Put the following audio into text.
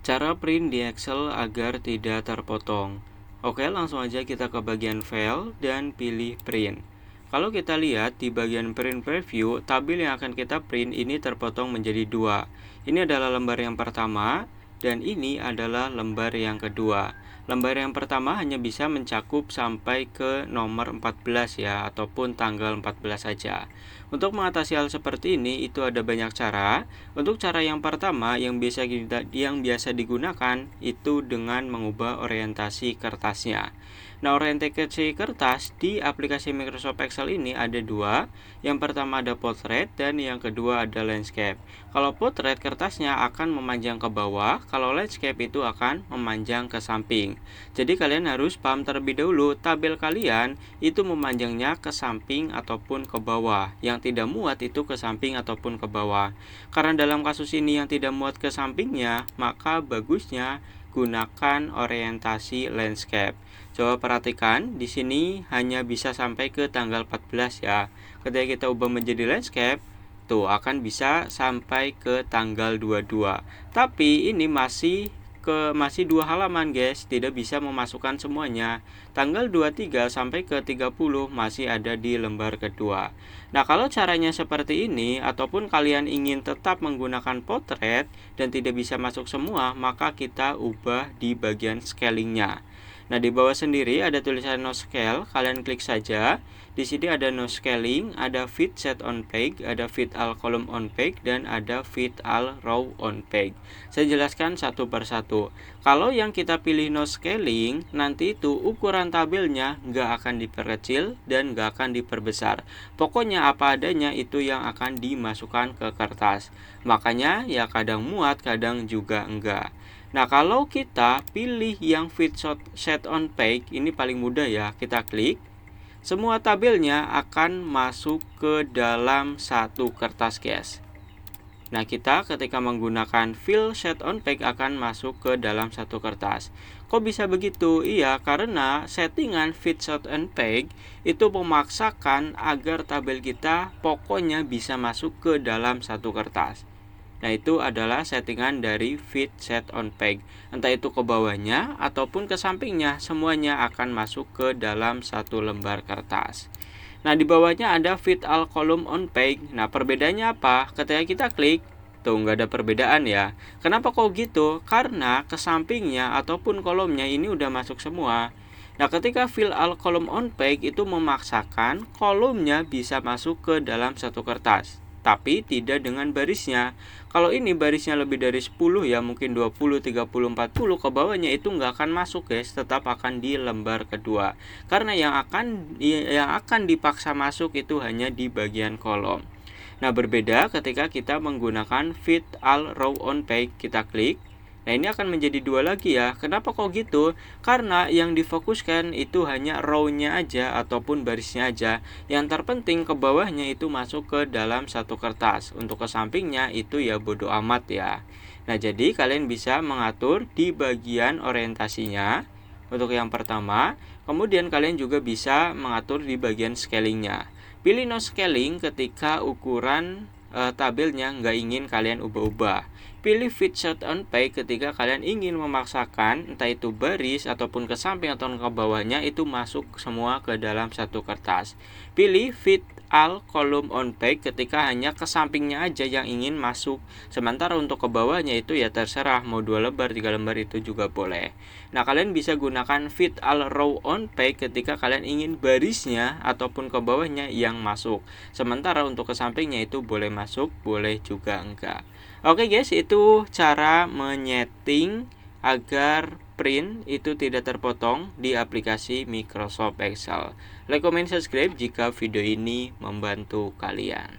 Cara print di Excel agar tidak terpotong. Oke, langsung aja kita ke bagian File dan pilih Print. Kalau kita lihat di bagian Print Preview, tabel yang akan kita print ini terpotong menjadi dua. Ini adalah lembar yang pertama, dan ini adalah lembar yang kedua. Lembar yang pertama hanya bisa mencakup sampai ke nomor 14 ya, ataupun tanggal 14 saja. Untuk mengatasi hal seperti ini, itu ada banyak cara. Untuk cara yang pertama yang biasa digunakan itu dengan mengubah orientasi kertasnya. Nah, orientasi kertas di aplikasi Microsoft Excel ini ada dua. Yang pertama ada portrait dan yang kedua ada landscape. Kalau portrait kertasnya akan memanjang ke bawah, kalau landscape itu akan memanjang ke samping. Jadi kalian harus paham terlebih dahulu tabel kalian itu memanjangnya ke samping ataupun ke bawah. Yang tidak muat itu ke samping ataupun ke bawah. Karena dalam kasus ini yang tidak muat ke sampingnya, maka bagusnya gunakan orientasi landscape. Coba perhatikan, di sini hanya bisa sampai ke tanggal 14 ya. Ketika kita ubah menjadi landscape, tuh akan bisa sampai ke tanggal 22. Tapi ini masih dua halaman guys, tidak bisa memasukkan semuanya. Tanggal 23 sampai ke 30 masih ada di lembar kedua. Nah, kalau caranya seperti ini ataupun kalian ingin tetap menggunakan portrait dan tidak bisa masuk semua, maka kita ubah di bagian scalingnya. Nah, di bawah sendiri ada tulisan no scale, kalian klik saja. Di sini ada no scaling, ada fit set on page, ada fit all column on page, dan ada fit all row on page. Saya jelaskan satu persatu. Kalau yang kita pilih no scaling, nanti itu ukuran tabelnya nggak akan diperkecil dan nggak akan diperbesar. Pokoknya apa adanya itu yang akan dimasukkan ke kertas. Makanya ya kadang muat, kadang juga enggak. Nah, kalau kita pilih yang fit set on page, ini paling mudah ya, kita klik. Semua tabelnya akan masuk ke dalam satu kertas guys. Nah, kita ketika menggunakan fill set on page akan masuk ke dalam satu kertas. Kok bisa begitu? Iya, karena settingan fit set on page itu memaksakan agar tabel kita pokoknya bisa masuk ke dalam satu kertas. Nah, itu adalah settingan dari fit set on page. Entah itu ke bawahnya ataupun ke sampingnya, semuanya akan masuk ke dalam satu lembar kertas. Nah, di bawahnya ada fit all column on page. Nah, perbedaannya apa? Ketika kita klik, tuh nggak ada perbedaan ya. Kenapa kok gitu? Karena ke sampingnya ataupun kolomnya ini udah masuk semua. Nah, ketika fill all column on page itu memaksakan kolomnya bisa masuk ke dalam satu kertas, tapi tidak dengan barisnya. Kalau ini barisnya lebih dari 10 ya, mungkin 20, 30, 40, ke bawahnya itu nggak akan masuk guys, tetap akan di lembar kedua. Karena yang akan dipaksa masuk itu hanya di bagian kolom. Nah, berbeda ketika kita menggunakan fit all row on page, kita klik. Nah, ini akan menjadi dua lagi ya. Kenapa kok gitu? Karena yang difokuskan itu hanya row-nya aja ataupun barisnya aja. Yang terpenting ke bawahnya itu masuk ke dalam satu kertas. Untuk ke sampingnya itu ya bodo amat ya. Nah, jadi kalian bisa mengatur di bagian orientasinya untuk yang pertama. Kemudian kalian juga bisa mengatur di bagian scalingnya. Pilih no scaling ketika ukuran tabelnya nggak ingin kalian ubah-ubah. Pilih fit set on page ketika kalian ingin memaksakan entah itu baris ataupun ke samping atau ke bawahnya itu masuk semua ke dalam satu kertas. Pilih fit all column on page ketika hanya ke sampingnya aja yang ingin masuk. Sementara untuk ke bawahnya itu ya terserah, mau 2 lembar, 3 lembar itu juga boleh. Nah, kalian bisa gunakan fit all row on page ketika kalian ingin barisnya ataupun ke bawahnya yang masuk. Sementara untuk ke sampingnya itu boleh masuk, boleh juga enggak. Oke guys, itu cara menyeting agar print itu tidak terpotong di aplikasi Microsoft Excel. Like, comment, subscribe jika video ini membantu kalian.